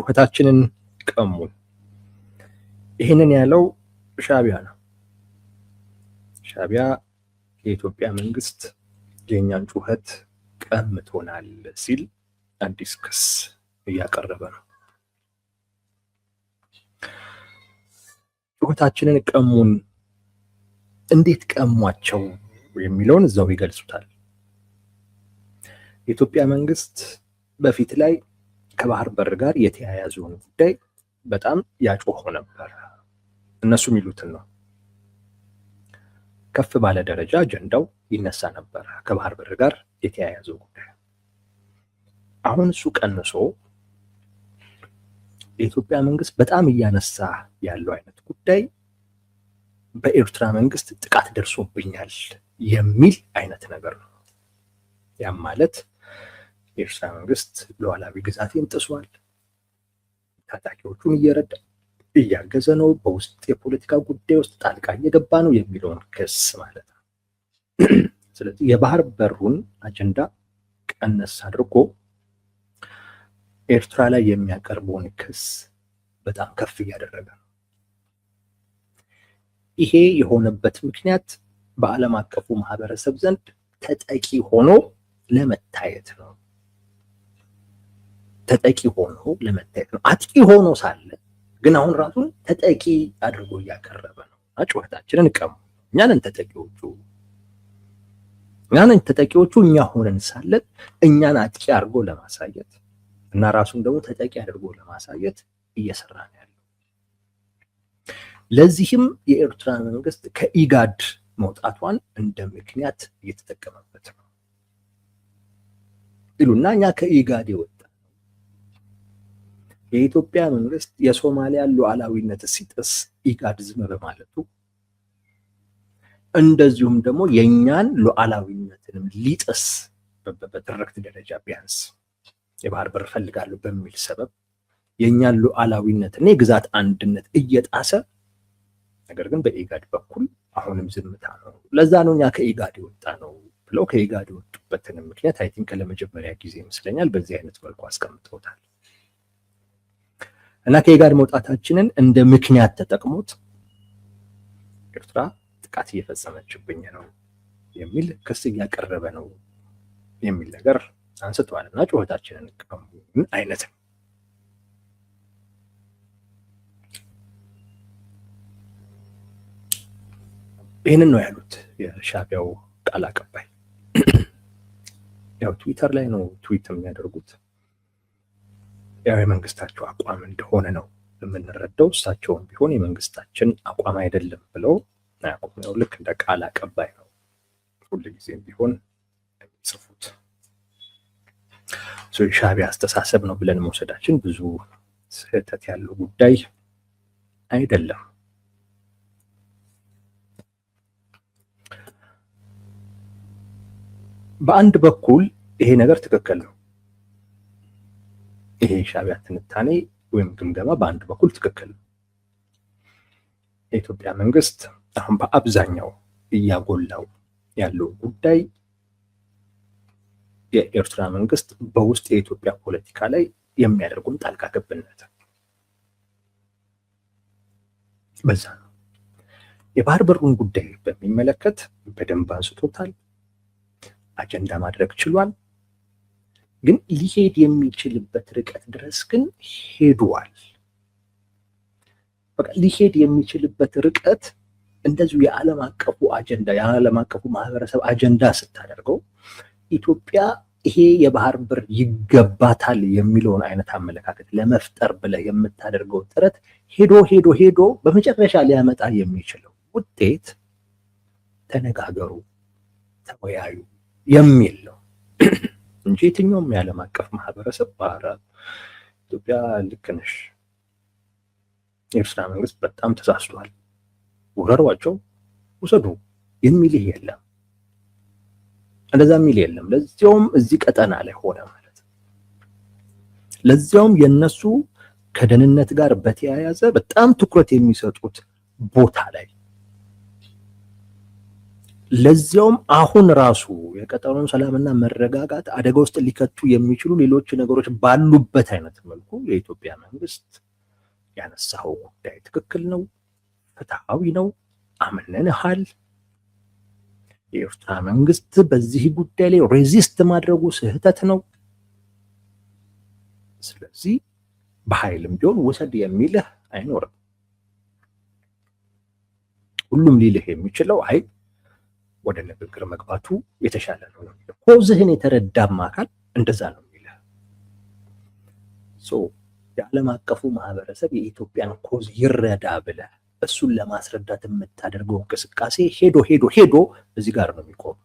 ጩኸታችንን ቀሙን። ይህንን ያለው ሻዕቢያ ነው። ሻዕቢያ የኢትዮጵያ መንግስት የኛን ጩኸት ቀምቶናል ሲል አዲስ ክስ እያቀረበ ነው። ጩኸታችንን ቀሙን፣ እንዴት ቀሟቸው የሚለውን እዛው ይገልጹታል። የኢትዮጵያ መንግስት በፊት ላይ ከባህር በር ጋር የተያያዘውን ጉዳይ በጣም ያጮኸው ነበር። እነሱ የሚሉትን ነው። ከፍ ባለ ደረጃ አጀንዳው ይነሳ ነበር ከባህር በር ጋር የተያያዘው ጉዳይ። አሁን እሱ ቀንሶ የኢትዮጵያ መንግስት በጣም እያነሳ ያለው አይነት ጉዳይ በኤርትራ መንግስት ጥቃት ደርሶብኛል የሚል አይነት ነገር ነው። ያም ማለት የኤርትራ መንግስት ሉዓላዊ ግዛቴን ጥሷል፣ ታጣቂዎቹን እየረዳ እያገዘ ነው፣ በውስጥ የፖለቲካ ጉዳይ ውስጥ ጣልቃ እየገባ ነው የሚለውን ክስ ማለት ነው። ስለዚህ የባህር በሩን አጀንዳ ቀነስ አድርጎ ኤርትራ ላይ የሚያቀርበውን ክስ በጣም ከፍ እያደረገ ነው። ይሄ የሆነበት ምክንያት በዓለም አቀፉ ማህበረሰብ ዘንድ ተጠቂ ሆኖ ለመታየት ነው። ተጠቂ ሆኖ ለመታየት ነው። አጥቂ ሆኖ ሳለ ግን አሁን ራሱን ተጠቂ አድርጎ እያቀረበ ነው። ጩኸታችንን ቀሙ፣ እኛ ነን ተጠቂዎቹ እኛ ሆነን ሳለን እኛን አጥቂ አድርጎ ለማሳየት እና ራሱን ደግሞ ተጠቂ አድርጎ ለማሳየት እየሰራ ነው ያለው። ለዚህም የኤርትራ መንግስት ከኢጋድ መውጣቷን እንደ ምክንያት እየተጠቀመበት ነው ይሉና እኛ ከኢጋድ የወጣ የኢትዮጵያ መንግስት የሶማሊያ ሉዓላዊነት ሲጥስ ኢጋድ ዝም በማለቱ እንደዚሁም ደግሞ የኛን ሉዓላዊነትንም ሊጥስ በትርክት ደረጃ ቢያንስ የባህር በር ፈልጋለሁ በሚል ሰበብ የኛን ሉዓላዊነትና የግዛት አንድነት እየጣሰ ነገር ግን በኢጋድ በኩል አሁንም ዝምታ ነው። ለዛ ነው እኛ ከኢጋድ የወጣ ነው ብለው ከኢጋድ የወጡበትን ምክንያት አይ ቲንክ ለመጀመሪያ ጊዜ ይመስለኛል በዚህ አይነት መልኩ አስቀምጠውታል። እና ከኢጋድ መውጣታችንን እንደ ምክንያት ተጠቅሞት ኤርትራ ጥቃት እየፈጸመችብኝ ነው የሚል ክስ እያቀረበ ነው የሚል ነገር አንስተዋል። እና ጩኸታችንን ቀሙን አይነት ነው። ይህንን ነው ያሉት የሻዕቢያው ቃል አቀባይ። ያው ትዊተር ላይ ነው ትዊት የሚያደርጉት። ያው የመንግስታቸው አቋም እንደሆነ ነው የምንረዳው። እሳቸውም ቢሆን የመንግስታችን አቋም አይደለም ብለው ያው ልክ እንደ ቃል አቀባይ ነው ሁልጊዜም ቢሆን የሚጽፉት። የሻዕቢያ አስተሳሰብ ነው ብለን መውሰዳችን ብዙ ስህተት ያለው ጉዳይ አይደለም። በአንድ በኩል ይሄ ነገር ትክክል ነው። ይሄ ሻዕቢያ ትንታኔ ወይም ግምገማ በአንድ በኩል ትክክል ነው። የኢትዮጵያ መንግስት አሁን በአብዛኛው እያጎላው ያለው ጉዳይ የኤርትራ መንግስት በውስጥ የኢትዮጵያ ፖለቲካ ላይ የሚያደርጉን ጣልቃ ገብነት በዛ ነው። የባህር በሩን ጉዳይ በሚመለከት በደንብ አንስቶታል። አጀንዳ ማድረግ ችሏል። ግን ሊሄድ የሚችልበት ርቀት ድረስ ግን ሄዷል። በቃ ሊሄድ የሚችልበት ርቀት እንደዚሁ የዓለም አቀፉ አጀንዳ የዓለም አቀፉ ማህበረሰብ አጀንዳ ስታደርገው ኢትዮጵያ ይሄ የባህር በር ይገባታል የሚለውን አይነት አመለካከት ለመፍጠር ብለህ የምታደርገው ጥረት ሄዶ በመጨረሻ ሊያመጣ የሚችለው ውጤት ተነጋገሩ፣ ተወያዩ የሚል ነው እንጂ የትኛውም የዓለም አቀፍ ማህበረሰብ ኢትዮጵያ ልክ ነሽ፣ የኤርትራ መንግስት በጣም ተሳስቷል፣ ውረሯቸው፣ ውሰዱ የሚል የለም። እንደዛ የሚል የለም። ለዚያውም እዚህ ቀጠና ላይ ሆነ ማለት ነው። ለዚያውም የነሱ ከደህንነት ጋር በተያያዘ በጣም ትኩረት የሚሰጡት ቦታ ላይ ለዚያውም አሁን ራሱ የቀጠናውን ሰላምና መረጋጋት አደጋ ውስጥ ሊከቱ የሚችሉ ሌሎች ነገሮች ባሉበት አይነት መልኩ የኢትዮጵያ መንግስት ያነሳው ጉዳይ ትክክል ነው፣ ፍትሃዊ ነው፣ አምነንሃል። የኤርትራ መንግስት በዚህ ጉዳይ ላይ ሬዚስት ማድረጉ ስህተት ነው። ስለዚህ በኃይልም ቢሆን ውሰድ የሚልህ አይኖርም። ሁሉም ሊልህ የሚችለው አይ ወደ ንግግር መግባቱ የተሻለ ነው የሚለው። ኮዝህን የተረዳም አካል እንደዛ ነው የሚልህ። የዓለም አቀፉ ማህበረሰብ የኢትዮጵያን ኮዝ ይረዳ ብለህ እሱን ለማስረዳት የምታደርገው እንቅስቃሴ ሄዶ ሄዶ ሄዶ እዚህ ጋር ነው የሚቆም።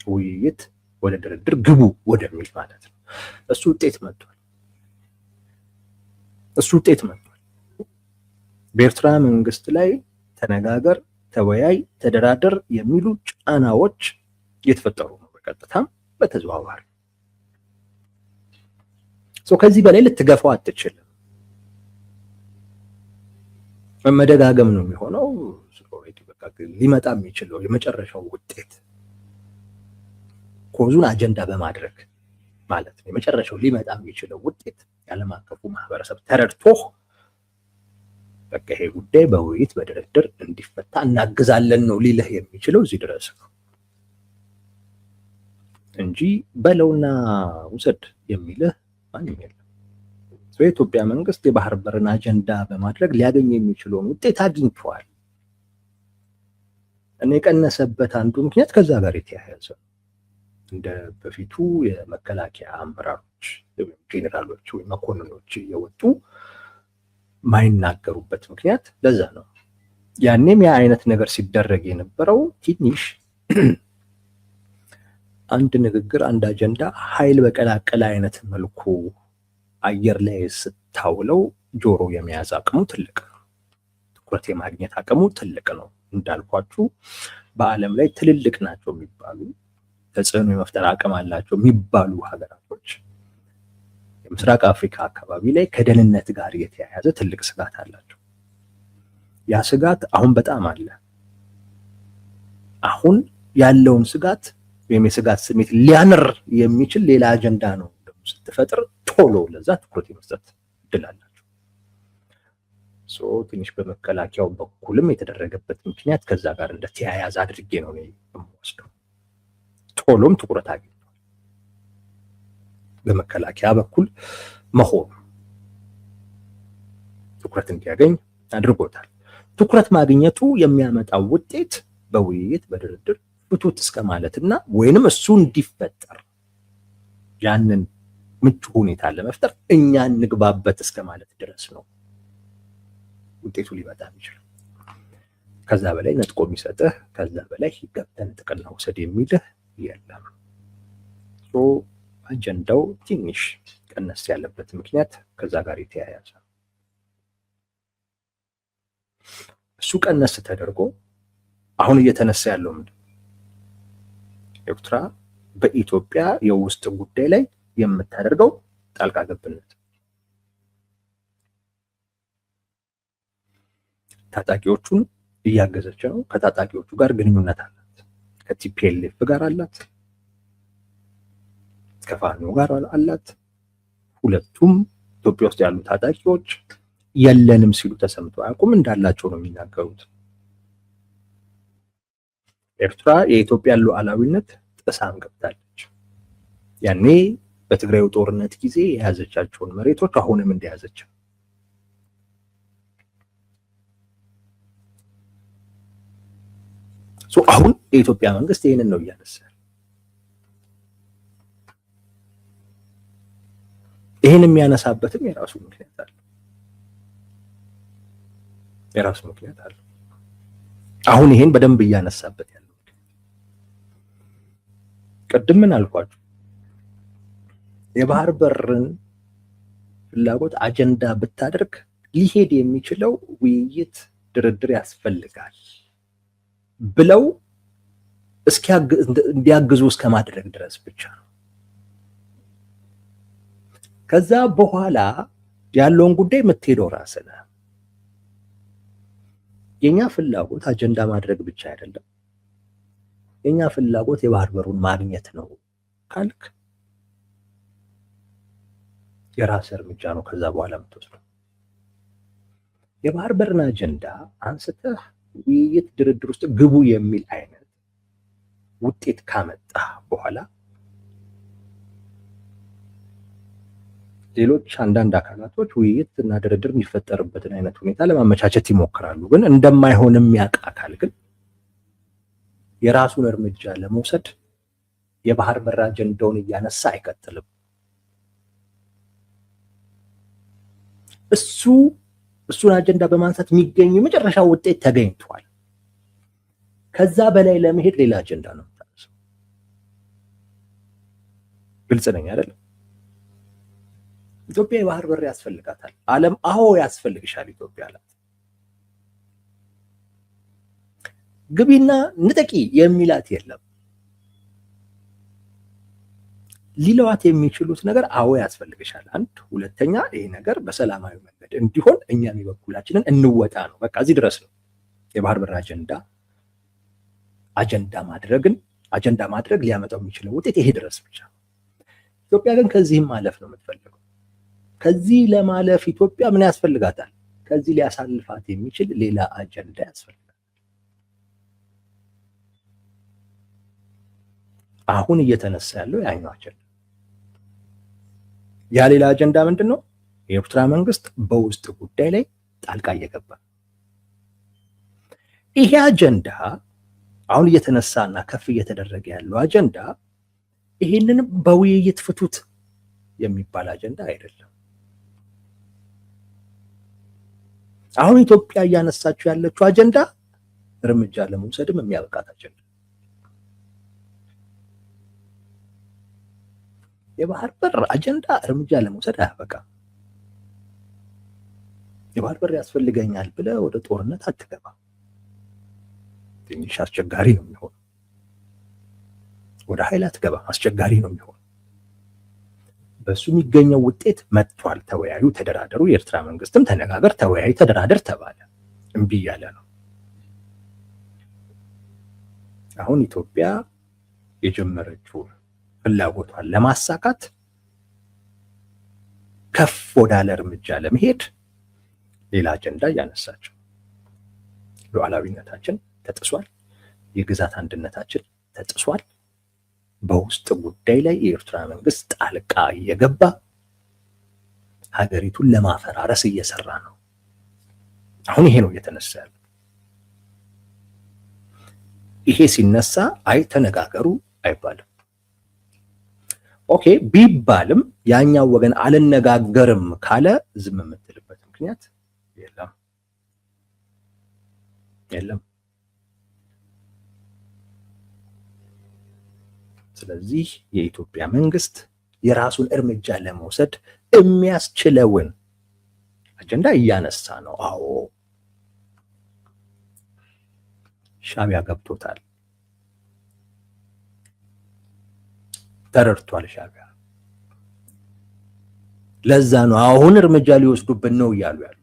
ውይይት ወደ ድርድር ግቡ ወደሚል ማለት ነው። እሱ ውጤት መጥቷል። በኤርትራ መንግስት ላይ ተነጋገር፣ ተወያይ፣ ተደራደር የሚሉ ጫናዎች እየተፈጠሩ ነው፣ በቀጥታም በተዘዋዋሪ። ከዚህ በላይ ልትገፋው አትችልም። መደጋገም ነው የሚሆነው። ሊመጣ የሚችለው የመጨረሻው ውጤት ኮዙን አጀንዳ በማድረግ ማለት ነው። የመጨረሻው ሊመጣ የሚችለው ውጤት የዓለም አቀፉ ማህበረሰብ ተረድቶ በቃ ይሄ ጉዳይ በውይይት በድርድር እንዲፈታ እናግዛለን ነው ሊልህ የሚችለው እዚህ ድረስ ነው እንጂ በለውና ውሰድ የሚልህ ማንም የለም። የኢትዮጵያ መንግስት የባህር በርን አጀንዳ በማድረግ ሊያገኝ የሚችለውን ውጤት አግኝቷል። እኔ የቀነሰበት አንዱ ምክንያት ከዛ ጋር የተያያዘ ነው። እንደ በፊቱ የመከላከያ አመራሮች ወይም ጄኔራሎች ወይም መኮንኖች እየወጡ ማይናገሩበት ምክንያት ለዛ ነው። ያኔም ያ አይነት ነገር ሲደረግ የነበረው ትንሽ አንድ ንግግር አንድ አጀንዳ ኃይል በቀላቀለ አይነት መልኩ አየር ላይ ስታውለው ጆሮ የመያዝ አቅሙ ትልቅ ነው። ትኩረት የማግኘት አቅሙ ትልቅ ነው። እንዳልኳችሁ በዓለም ላይ ትልልቅ ናቸው የሚባሉ ተጽዕኖ የመፍጠር አቅም አላቸው የሚባሉ ሀገራቶች የምስራቅ አፍሪካ አካባቢ ላይ ከደህንነት ጋር የተያያዘ ትልቅ ስጋት አላቸው። ያ ስጋት አሁን በጣም አለ። አሁን ያለውን ስጋት ወይም የስጋት ስሜት ሊያንር የሚችል ሌላ አጀንዳ ነው ስትፈጥር ቶሎ ለዛ ትኩረት የመስጠት እድል አላቸው። ትንሽ በመከላከያው በኩልም የተደረገበት ምክንያት ከዛ ጋር እንደተያያዘ አድርጌ ነው የምወስደው። ቶሎም ትኩረት አግኝቷል። በመከላከያ በኩል መሆኑ ትኩረት እንዲያገኝ አድርጎታል። ትኩረት ማግኘቱ የሚያመጣው ውጤት በውይይት በድርድር ፍቱት እስከ ማለትና ወይንም እሱ እንዲፈጠር ያንን ምቹ ሁኔታ ለመፍጠር እኛ እንግባበት እስከ ማለት ድረስ ነው ውጤቱ ሊመጣ ይችላል። ከዛ በላይ ነጥቆ የሚሰጥህ ከዛ በላይ ገብተን ጥቅልና ውሰድ የሚልህ የለም። አጀንዳው ትንሽ ቀነስ ያለበት ምክንያት ከዛ ጋር የተያያዘ እሱ ቀነስ ተደርጎ አሁን እየተነሳ ያለው ምንድን ነው? ኤርትራ በኢትዮጵያ የውስጥ ጉዳይ ላይ የምታደርገው ጣልቃ ገብነት። ታጣቂዎቹን እያገዘች ነው። ከታጣቂዎቹ ጋር ግንኙነት አላት። ከቲፒኤልኤፍ ጋር አላት፣ ከፋኖ ጋር አላት። ሁለቱም ኢትዮጵያ ውስጥ ያሉ ታጣቂዎች የለንም ሲሉ ተሰምተው አያውቁም። እንዳላቸው ነው የሚናገሩት። ኤርትራ የኢትዮጵያን ሉዓላዊነት ጥሳም ገብታለች። ያኔ በትግራዩ ጦርነት ጊዜ የያዘቻቸውን መሬቶች አሁንም እንደያዘች። አሁን የኢትዮጵያ መንግስት ይህንን ነው እያነሳ። ይህን የሚያነሳበትም የራሱ ምክንያት አለ። አሁን ይሄን በደንብ እያነሳበት ያለው ቅድም ምን አልኳችሁ? የባህር በርን ፍላጎት አጀንዳ ብታደርግ ሊሄድ የሚችለው ውይይት፣ ድርድር ያስፈልጋል ብለው እንዲያግዙ እስከ ማድረግ ድረስ ብቻ ነው። ከዛ በኋላ ያለውን ጉዳይ የምትሄደው ራስህ ነህ። የኛ ፍላጎት አጀንዳ ማድረግ ብቻ አይደለም። የኛ ፍላጎት የባህር በሩን ማግኘት ነው ካልክ የራስ እርምጃ ነው ከዛ በኋላ የምትወስደው። የባህር በርን አጀንዳ አንስተህ ውይይት፣ ድርድር ውስጥ ግቡ የሚል አይነት ውጤት ካመጣ በኋላ ሌሎች አንዳንድ አካላቶች ውይይት እና ድርድር የሚፈጠርበትን አይነት ሁኔታ ለማመቻቸት ይሞክራሉ። ግን እንደማይሆንም ያውቅ አካል ግን የራሱን እርምጃ ለመውሰድ የባህር በር አጀንዳውን እያነሳ አይቀጥልም። እሱን አጀንዳ በማንሳት የሚገኙ የመጨረሻ ውጤት ተገኝቷል። ከዛ በላይ ለመሄድ ሌላ አጀንዳ ነው የምታነሳው። ግልጽ ነኝ አይደለም? ኢትዮጵያ የባህር በር ያስፈልጋታል። ዓለም አዎ ያስፈልግሻል ኢትዮጵያ አላት። ግቢና ንጠቂ የሚላት የለም። ሊለዋት የሚችሉት ነገር አዎ ያስፈልግሻል፣ አንድ። ሁለተኛ ይሄ ነገር በሰላማዊ መንገድ እንዲሆን እኛም የበኩላችንን እንወጣ ነው። በቃ እዚህ ድረስ ነው የባህር በር አጀንዳ ማድረግ ሊያመጣው የሚችለው ውጤት ይሄ ድረስ ብቻ ነው። ኢትዮጵያ ግን ከዚህም ማለፍ ነው የምትፈልገው። ከዚህ ለማለፍ ኢትዮጵያ ምን ያስፈልጋታል? ከዚህ ሊያሳልፋት የሚችል ሌላ አጀንዳ ያስፈልጋል። አሁን እየተነሳ ያለው ያኛው አጀንዳ። ያ ሌላ አጀንዳ ምንድን ነው? የኤርትራ መንግስት በውስጥ ጉዳይ ላይ ጣልቃ እየገባ ይሄ አጀንዳ አሁን እየተነሳና ከፍ እየተደረገ ያለው አጀንዳ ይሄንን በውይይት ፍቱት የሚባል አጀንዳ አይደለም። አሁን ኢትዮጵያ እያነሳችው ያለችው አጀንዳ እርምጃ ለመውሰድም የሚያበቃት አጀንዳ። የባህር በር አጀንዳ እርምጃ ለመውሰድ አያበቃም። የባህር በር ያስፈልገኛል ብለህ ወደ ጦርነት አትገባም። ትንሽ አስቸጋሪ ነው የሚሆነው። ወደ ኃይል አትገባም፣ አስቸጋሪ ነው የሚሆነው። በሱ የሚገኘው ውጤት መጥቷል። ተወያዩ፣ ተደራደሩ። የኤርትራ መንግስትም ተነጋገር፣ ተወያይ፣ ተደራደር ተባለ። እምቢ እያለ ነው። አሁን ኢትዮጵያ የጀመረችውን ፍላጎቷን ለማሳካት ከፍ ወዳለ እርምጃ ለመሄድ ሌላ አጀንዳ እያነሳቸው፣ ሉዓላዊነታችን ተጥሷል፣ የግዛት አንድነታችን ተጥሷል፣ በውስጥ ጉዳይ ላይ የኤርትራ መንግስት ጣልቃ እየገባ ሀገሪቱን ለማፈራረስ እየሰራ ነው። አሁን ይሄ ነው እየተነሳ ያለው። ይሄ ሲነሳ አይ ተነጋገሩ አይባልም። ኦኬ ቢባልም ያኛው ወገን አልነጋገርም ካለ ዝም የምትልበት ምክንያት የለም። ስለዚህ የኢትዮጵያ መንግስት የራሱን እርምጃ ለመውሰድ የሚያስችለውን አጀንዳ እያነሳ ነው። አዎ ሻዕቢያ ገብቶታል፣ ተረድቷል ሻዕቢያ። ለዛ ነው አሁን እርምጃ ሊወስዱብን ነው እያሉ ያሉት።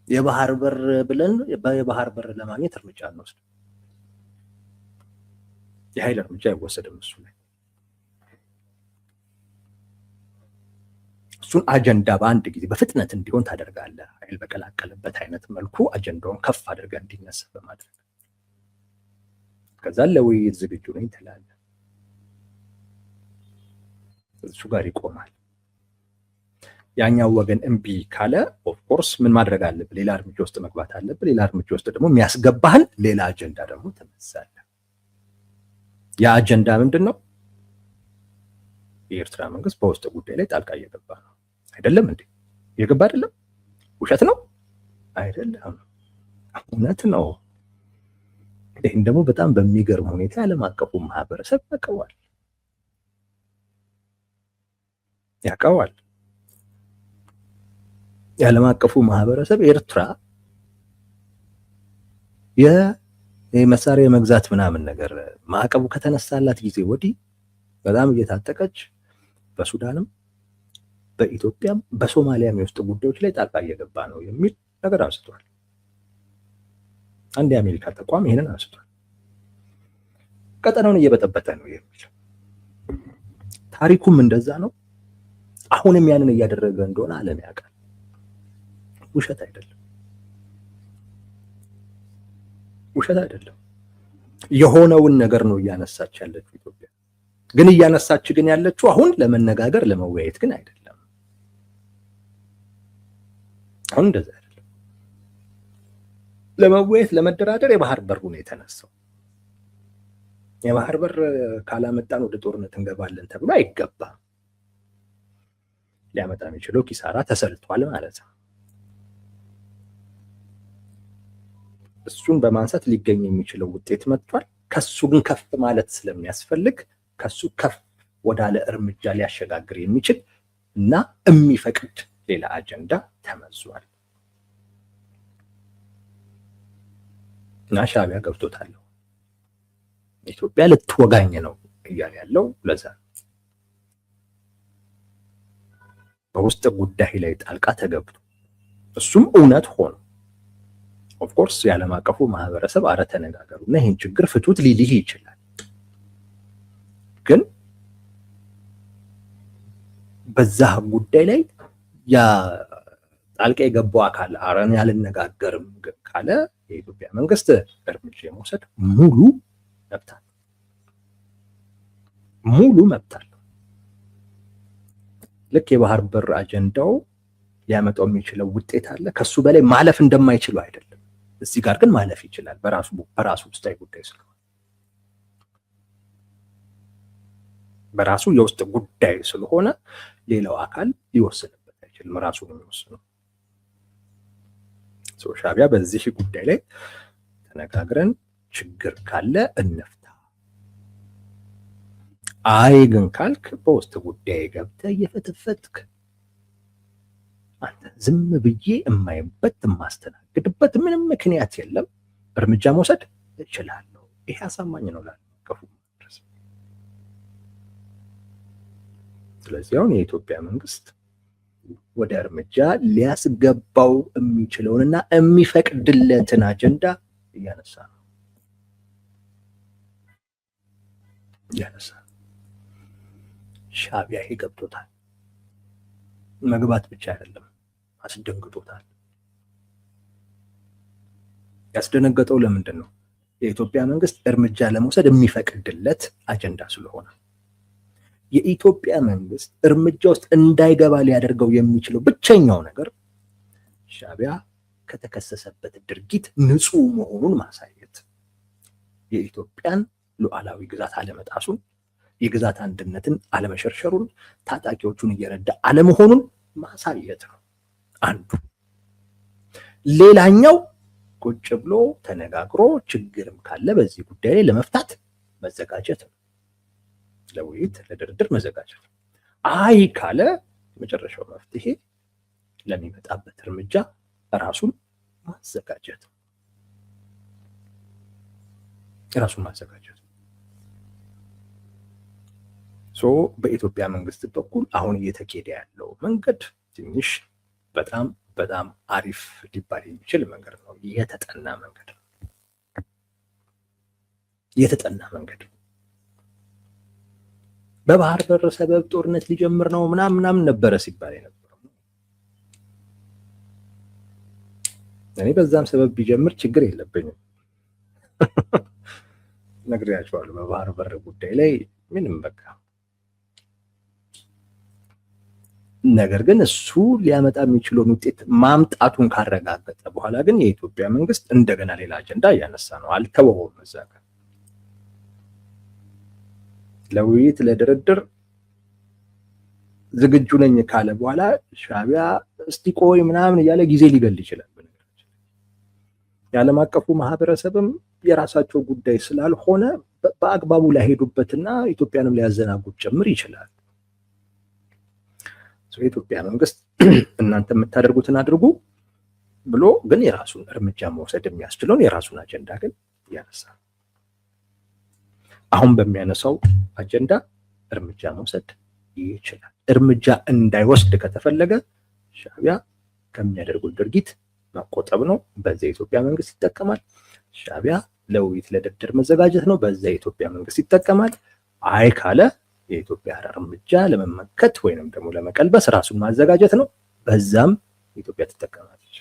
የባህር በር ብለን የባህር በር ለማግኘት እርምጃ እንወስድ፣ የኃይል እርምጃ አይወሰድም እሱ ላይ። እሱን አጀንዳ በአንድ ጊዜ በፍጥነት እንዲሆን ታደርጋለህ። ኃይል በቀላቀለበት አይነት መልኩ አጀንዳውን ከፍ አድርገህ እንዲነሳ በማድረግ ከዛ ለውይይት ዝግጁ ነኝ ትላለህ። እሱ ጋር ይቆማል። ያኛው ወገን እምቢ ካለ ኦፍኮርስ ምን ማድረግ አለብህ? ሌላ እርምጃ ውስጥ መግባት አለብህ። ሌላ እርምጃ ውስጥ ደግሞ የሚያስገባህን ሌላ አጀንዳ ደግሞ ትነሳለህ። ያ አጀንዳ ምንድን ነው? የኤርትራ መንግስት በውስጥ ጉዳይ ላይ ጣልቃ እየገባ ነው። አይደለም እንዴ? እየገባ አይደለም? ውሸት ነው? አይደለም፣ እውነት ነው። ይህን ደግሞ በጣም በሚገርም ሁኔታ ዓለም አቀፉ ማህበረሰብ ያውቀዋል። የዓለም አቀፉ ማህበረሰብ ኤርትራ የመሳሪያ የመግዛት ምናምን ነገር ማዕቀቡ ከተነሳላት ጊዜ ወዲህ በጣም እየታጠቀች በሱዳንም በኢትዮጵያም በሶማሊያም የውስጥ ጉዳዮች ላይ ጣልቃ እየገባ ነው የሚል ነገር አንስቷል። አንድ የአሜሪካ ተቋም ይሄንን አንስቷል። ቀጠናውን እየበጠበጠ ነው የሚለው ታሪኩም እንደዛ ነው። አሁንም ያንን እያደረገ እንደሆነ ዓለም ያውቃል። ውሸት አይደለም፣ ውሸት አይደለም። የሆነውን ነገር ነው እያነሳች ያለችው ኢትዮጵያ። ግን እያነሳች ግን ያለችው አሁን ለመነጋገር ለመወያየት ግን አይደለም። አሁን እንደዛ አይደለም። ለመወያየት ለመደራደር የባህር በሩ ነው የተነሳው። የባህር በር ካላመጣን ወደ ጦርነት እንገባለን ተብሎ አይገባም። ሊያመጣ የሚችለው ኪሳራ ተሰልቷል ማለት ነው። እሱን በማንሳት ሊገኝ የሚችለው ውጤት መጥቷል። ከሱ ግን ከፍ ማለት ስለሚያስፈልግ ከሱ ከፍ ወዳለ እርምጃ ሊያሸጋግር የሚችል እና የሚፈቅድ ሌላ አጀንዳ ተመዟል እና ሻዕቢያ ገብቶታል። ኢትዮጵያ ልትወጋኝ ነው እያለ ያለው ለዛ በውስጥ ጉዳይ ላይ ጣልቃ ተገብቶ እሱም እውነት ሆኖ ኦፍኮርስ የዓለም አቀፉ ማህበረሰብ አረ ተነጋገሩ እና ይህን ችግር ፍቱት ሊልህ ይችላል። ግን በዛ ጉዳይ ላይ ያ ጣልቃ የገባው አካል አረን ያልነጋገርም ካለ የኢትዮጵያ መንግስት እርምጃ የመውሰድ ሙሉ መብት አለው። ልክ የባህር በር አጀንዳው ሊያመጣው የሚችለው ውጤት አለ። ከሱ በላይ ማለፍ እንደማይችሉ አይደለም። እዚህ ጋር ግን ማለፍ ይችላል በራሱ ውስጣዊ ጉዳይ ስለሆነ በራሱ የውስጥ ጉዳይ ስለሆነ ሌላው አካል ሊወስንበት አይችልም። ራሱ ነው የሚወስነው። ሻዕቢያ በዚህ ጉዳይ ላይ ተነጋግረን ችግር ካለ እንፍታ፣ አይ ግን ካልክ በውስጥ ጉዳይ ገብተህ እየፈተፈትክ አንተ ዝም ብዬ የማይበት የማስተናግድበት ምንም ምክንያት የለም፣ እርምጃ መውሰድ እችላለሁ። ይሄ አሳማኝ ነው ላልከፉ ድረስ። ስለዚህ አሁን የኢትዮጵያ መንግስት ወደ እርምጃ ሊያስገባው የሚችለውንና የሚፈቅድለትን አጀንዳ እያነሳ ነው። ሻዕቢያ ይሄ ገብቶታል። መግባት ብቻ አይደለም አስደንግጦታል። ያስደነገጠው ለምንድን ነው? የኢትዮጵያ መንግስት እርምጃ ለመውሰድ የሚፈቅድለት አጀንዳ ስለሆነ። የኢትዮጵያ መንግስት እርምጃ ውስጥ እንዳይገባ ሊያደርገው የሚችለው ብቸኛው ነገር ሻዕቢያ ከተከሰሰበት ድርጊት ንጹህ መሆኑን ማሳየት፣ የኢትዮጵያን ሉዓላዊ ግዛት አለመጣሱን፣ የግዛት አንድነትን አለመሸርሸሩን፣ ታጣቂዎቹን እየረዳ አለመሆኑን ማሳየት ነው አንዱ። ሌላኛው ቁጭ ብሎ ተነጋግሮ ችግርም ካለ በዚህ ጉዳይ ላይ ለመፍታት መዘጋጀት ነው። ለውይይት ለድርድር መዘጋጀት። አይ ካለ መጨረሻው መፍትሄ ለሚመጣበት እርምጃ ራሱን ማዘጋጀት በኢትዮጵያ መንግስት በኩል አሁን እየተኬደ ያለው መንገድ ትንሽ በጣም አሪፍ ሊባል የሚችል መንገድ ነው። የተጠና መንገድ በባህር በር ሰበብ ጦርነት ሊጀምር ነው ምናምን ነበረ ሲባል የነበረው። እኔ በዛም ሰበብ ቢጀምር ችግር የለብኝም ነግሬያቸዋለሁ። በባህር በር ጉዳይ ላይ ምንም በቃ ነገር ግን እሱ ሊያመጣ የሚችለውን ውጤት ማምጣቱን ካረጋገጠ በኋላ ግን የኢትዮጵያ መንግስት እንደገና ሌላ አጀንዳ እያነሳ ነው። አልተወውም። እዛ ጋር ለውይይት ለድርድር ዝግጁ ነኝ ካለ በኋላ ሻዕቢያ እስቲ ቆይ ምናምን እያለ ጊዜ ሊገል ይችላል። በነገራችን የዓለም አቀፉ ማህበረሰብም የራሳቸው ጉዳይ ስላልሆነ በአግባቡ ላይሄዱበትና ኢትዮጵያንም ሊያዘናጉት ጭምር ይችላል። የኢትዮጵያ መንግስት እናንተ የምታደርጉትን አድርጉ ብሎ ግን የራሱን እርምጃ መውሰድ የሚያስችለውን የራሱን አጀንዳ ግን ያነሳል። አሁን በሚያነሳው አጀንዳ እርምጃ መውሰድ ይችላል። እርምጃ እንዳይወስድ ከተፈለገ ሻዕቢያ ከሚያደርጉት ድርጊት መቆጠብ ነው። በዛ የኢትዮጵያ መንግስት ይጠቀማል። ሻዕቢያ ለውይይት ለድርድር መዘጋጀት ነው። በዛ የኢትዮጵያ መንግስት ይጠቀማል። አይ ካለ የኢትዮጵያ እርምጃ ለመመከት ወይንም ደግሞ ለመቀልበስ ራሱን ማዘጋጀት ነው። በዛም ኢትዮጵያ ትጠቀማለች።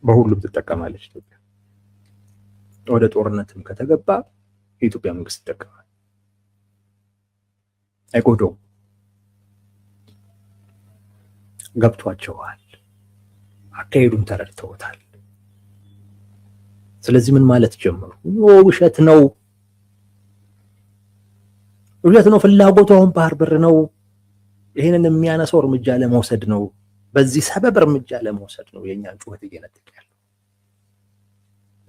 በሁሉም ትጠቀማለች ኢትዮጵያ። ወደ ጦርነትም ከተገባ የኢትዮጵያ መንግስት ይጠቀማል። አይጎዳውም። ገብቷቸዋል። አካሄዱን ተረድተውታል። ስለዚህ ምን ማለት ጀመሩ? ውሸት ነው፣ ውሸት ነው። ፍላጎቱ አሁን ባህር በር ነው። ይሄንን የሚያነሳው እርምጃ ለመውሰድ ነው። በዚህ ሰበብ እርምጃ ለመውሰድ ነው የእኛን ጩኸት እየነጠቀ ያለው፣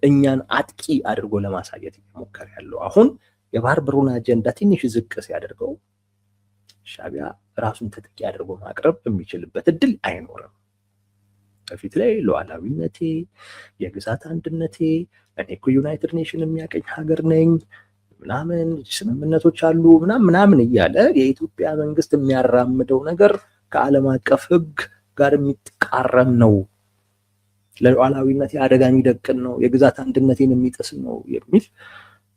እኛን አጥቂ አድርጎ ለማሳየት እየሞከረ ያለው። አሁን የባህር በሩን አጀንዳ ትንሽ ዝቅ ሲያደርገው ሻዕቢያ ራሱን ተጠቂ አድርጎ ማቅረብ የሚችልበት እድል አይኖርም። በፊት ላይ ሉዓላዊነቴ፣ የግዛት አንድነቴ፣ እኔ እኮ ዩናይትድ ኔሽን የሚያቀኝ ሀገር ነኝ ምናምን ስምምነቶች አሉ ምናምን እያለ የኢትዮጵያ መንግስት የሚያራምደው ነገር ከዓለም አቀፍ ሕግ ጋር የሚቃረን ነው፣ ለሉዓላዊነቴ አደጋ የሚደቅን ነው፣ የግዛት አንድነቴን የሚጥስ ነው የሚል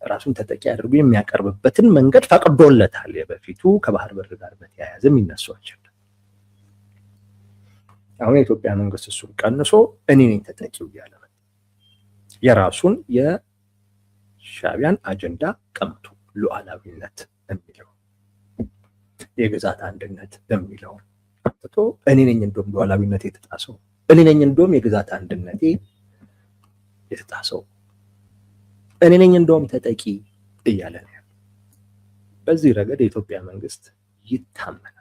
ራሱን ተጠቂ አድርጎ የሚያቀርብበትን መንገድ ፈቅዶለታል። የበፊቱ ከባህር በር ጋር በተያያዘ የሚነሱ አጀንዳ አሁን የኢትዮጵያ መንግስት እሱን ቀንሶ እኔ ነኝ ተጠቂው እያለ ነው። የራሱን የሻዕቢያን አጀንዳ ቀምቶ ሉዓላዊነት የሚለው የግዛት አንድነት የሚለው አጥቶ እኔ ነኝ እንደውም ሉዓላዊነት የተጣሰው፣ እኔ ነኝ እንደውም የግዛት አንድነቴ የተጣሰው፣ እኔ ነኝ እንደውም ተጠቂ እያለ ነው። በዚህ ረገድ የኢትዮጵያ መንግስት ይታመናል።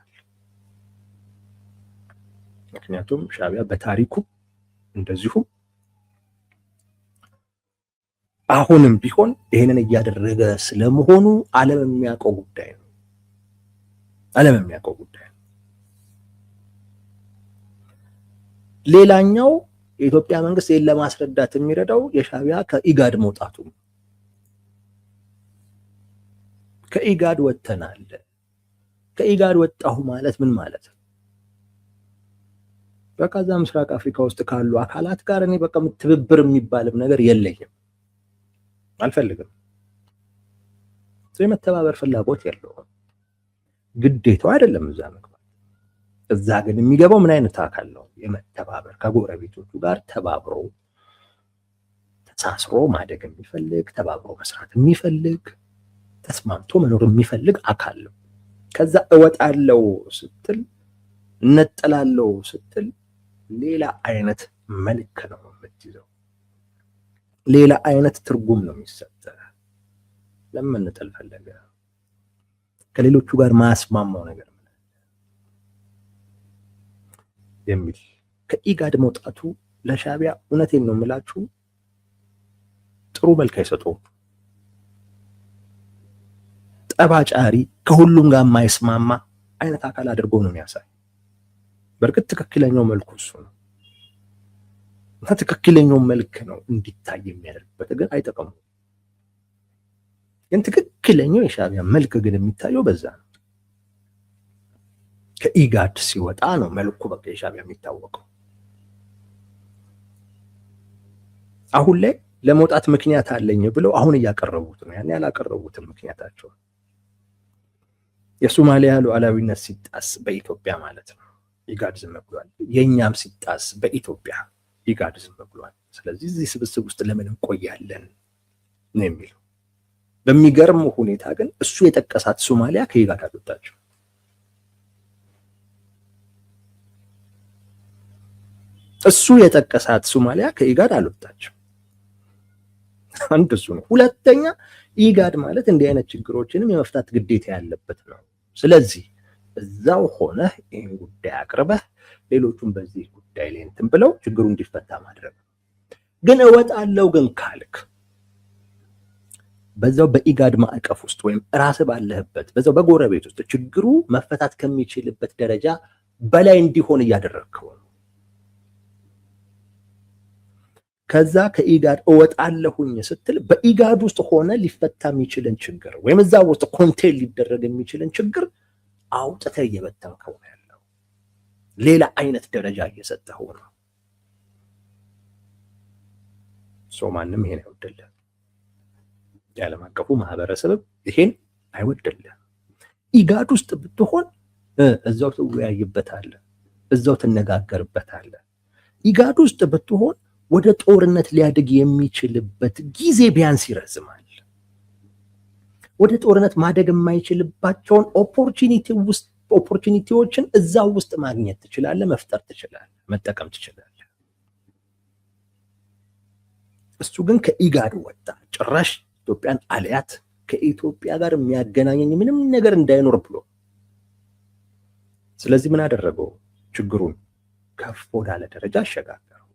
ምክንያቱም ሻዕቢያ በታሪኩ እንደዚሁ አሁንም ቢሆን ይሄንን እያደረገ ስለመሆኑ ዓለም የሚያውቀው ጉዳይ ነው። ዓለም የሚያውቀው ጉዳይ ነው። ሌላኛው የኢትዮጵያ መንግስት ይሄን ለማስረዳት የሚረዳው የሻዕቢያ ከኢጋድ መውጣቱ። ከኢጋድ ወጥተናል። ከኢጋድ ወጣሁ ማለት ምን ማለት ነው? በቃ እዛ ምስራቅ አፍሪካ ውስጥ ካሉ አካላት ጋር እኔ በቃ ትብብር የሚባልም ነገር የለኝም፣ አልፈልግም። የመተባበር ፍላጎት የለውም። ግዴታው አይደለም እዛ መግባት። እዛ ግን የሚገባው ምን አይነት አካል ነው? የመተባበር ከጎረቤቶቹ ጋር ተባብሮ ተሳስሮ ማደግ የሚፈልግ፣ ተባብሮ መስራት የሚፈልግ፣ ተስማምቶ መኖር የሚፈልግ አካል ነው። ከዛ እወጣለው ስትል እነጠላለው ስትል ሌላ አይነት መልክ ነው የምትይዘው፣ ሌላ አይነት ትርጉም ነው የሚሰጠው። ለምን ነጠል ፈለገ? ከሌሎቹ ጋር ማስማማው ነገር ምን የሚል ከኢጋድ መውጣቱ ለሻዕቢያ እውነቴን ነው የምላችሁ ጥሩ መልክ አይሰጠውም። ጠባጫሪ፣ ከሁሉም ጋር የማይስማማ አይነት አካል አድርጎ ነው የሚያሳይ። በእርግጥ ትክክለኛው መልኩ እሱ ነው እና ትክክለኛው መልክ ነው እንዲታይ የሚያደርግበት ግን አይጠቀሙም። ግን ትክክለኛው የሻዕቢያ መልክ ግን የሚታየው በዛ ነው። ከኢጋድ ሲወጣ ነው መልኩ በቃ የሻዕቢያ የሚታወቀው። አሁን ላይ ለመውጣት ምክንያት አለኝ ብለው አሁን እያቀረቡት ነው። ያን ያላቀረቡትን ምክንያታቸው የሶማሊያ ሉዓላዊነት ሲጣስ በኢትዮጵያ ማለት ነው ኢጋድ ዝም ብሏል። የኛም ሲጣስ በኢትዮጵያ ኢጋድ ዝም ብሏል። ስለዚህ እዚህ ስብስብ ውስጥ ለምን እንቆያለን ነው የሚለው። በሚገርም ሁኔታ ግን እሱ የጠቀሳት ሶማሊያ ከኢጋድ አልወጣችም። እሱ የጠቀሳት ሶማሊያ ከኢጋድ አልወጣችም። አንድ እሱ ነው። ሁለተኛ ኢጋድ ማለት እንዲህ አይነት ችግሮችንም የመፍታት ግዴታ ያለበት ነው። ስለዚህ እዛው ሆነህ ይህን ጉዳይ አቅርበህ ሌሎቹም በዚህ ጉዳይ ላይ እንትን ብለው ችግሩ እንዲፈታ ማድረግ። ግን እወጣለሁ ግን ካልክ በዛው በኢጋድ ማዕቀፍ ውስጥ ወይም ራስህ ባለህበት በዛው በጎረቤት ውስጥ ችግሩ መፈታት ከሚችልበት ደረጃ በላይ እንዲሆን እያደረግከው ነው። ከዛ ከኢጋድ እወጣለሁኝ ስትል በኢጋድ ውስጥ ሆነ ሊፈታ የሚችልን ችግር ወይም እዛ ውስጥ ኮንቴል ሊደረግ የሚችልን ችግር አውጥተህ እየበተንከው ነው ያለው። ሌላ አይነት ደረጃ እየሰጠኸው ነው። ማንም ይሄን አይወድልህ። የዓለም አቀፉ ማህበረሰብ ይሄን አይወድልህ። ኢጋድ ውስጥ ብትሆን እዛው ትወያይበታለህ፣ እዛው ትነጋገርበታለህ። ኢጋድ ውስጥ ብትሆን ወደ ጦርነት ሊያድግ የሚችልበት ጊዜ ቢያንስ ይረዝማል። ወደ ጦርነት ማደግ የማይችልባቸውን ኦፖርቹኒቲዎችን እዛው ውስጥ ማግኘት ትችላለህ፣ መፍጠር ትችላለህ፣ መጠቀም ትችላለህ። እሱ ግን ከኢጋድ ወጣ። ጭራሽ ኢትዮጵያን አልያት፣ ከኢትዮጵያ ጋር የሚያገናኘኝ ምንም ነገር እንዳይኖር ብሎ። ስለዚህ ምን አደረገው? ችግሩን ከፍ ወዳለ ደረጃ አሸጋገረው።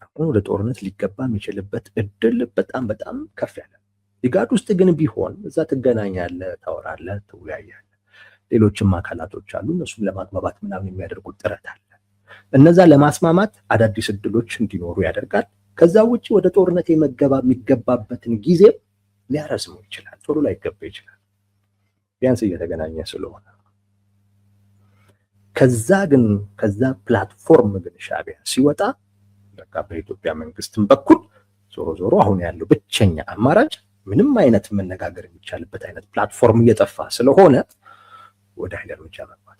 አሁን ወደ ጦርነት ሊገባ የሚችልበት እድል በጣም በጣም ከፍ ያለ። ኢጋድ ውስጥ ግን ቢሆን እዛ ትገናኛለህ፣ ታወራለህ፣ ትወያያለህ። ሌሎችም አካላቶች አሉ፣ እነሱም ለማግባባት ምናምን የሚያደርጉት ጥረት አለ። እነዛ ለማስማማት አዳዲስ እድሎች እንዲኖሩ ያደርጋል። ከዛ ውጭ ወደ ጦርነት የሚገባበትን ጊዜ ሊያረዝመው ይችላል። ቶሎ ላይገባ ይችላል፣ ቢያንስ እየተገናኘ ስለሆነ። ከዛ ፕላትፎርም ግን ሻዕቢያ ሲወጣ በቃ በኢትዮጵያ መንግስትም በኩል ዞሮ አሁን ያለው ብቸኛ አማራጭ ምንም አይነት መነጋገር የሚቻልበት አይነት ፕላትፎርም እየጠፋ ስለሆነ ወደ ኃይል እርምጃ መግባት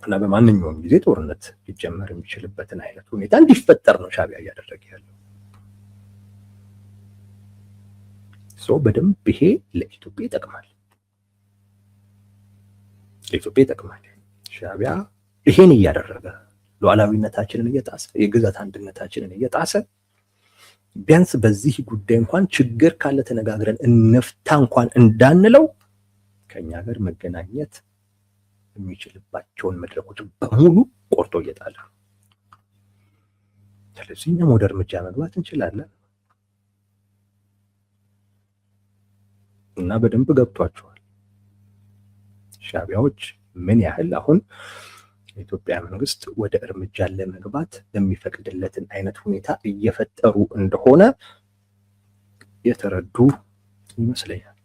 እና በማንኛውም ጊዜ ጦርነት ሊጀመር የሚችልበትን አይነት ሁኔታ እንዲፈጠር ነው ሻዕቢያ እያደረገ ያለው። በደንብ ይሄ ለኢትዮጵያ ይጠቅማል፣ ሻዕቢያ ይሄን እያደረገ ሉዓላዊነታችንን እየጣሰ የግዛት አንድነታችንን እየጣሰ ቢያንስ በዚህ ጉዳይ እንኳን ችግር ካለ ተነጋግረን እንፍታ እንኳን እንዳንለው ከኛ ጋር መገናኘት የሚችልባቸውን መድረኮች በሙሉ ቆርጦ እየጣለ። ስለዚህ እኛም ወደ እርምጃ መግባት እንችላለን እና በደንብ ገብቷቸዋል ሻዕቢያዎች ምን ያህል አሁን የኢትዮጵያ መንግስት ወደ እርምጃ ለመግባት የሚፈቅድለትን አይነት ሁኔታ እየፈጠሩ እንደሆነ የተረዱ ይመስለኛል።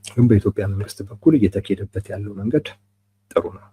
ግን በኢትዮጵያ መንግስት በኩል እየተኬደበት ያለው መንገድ ጥሩ ነው።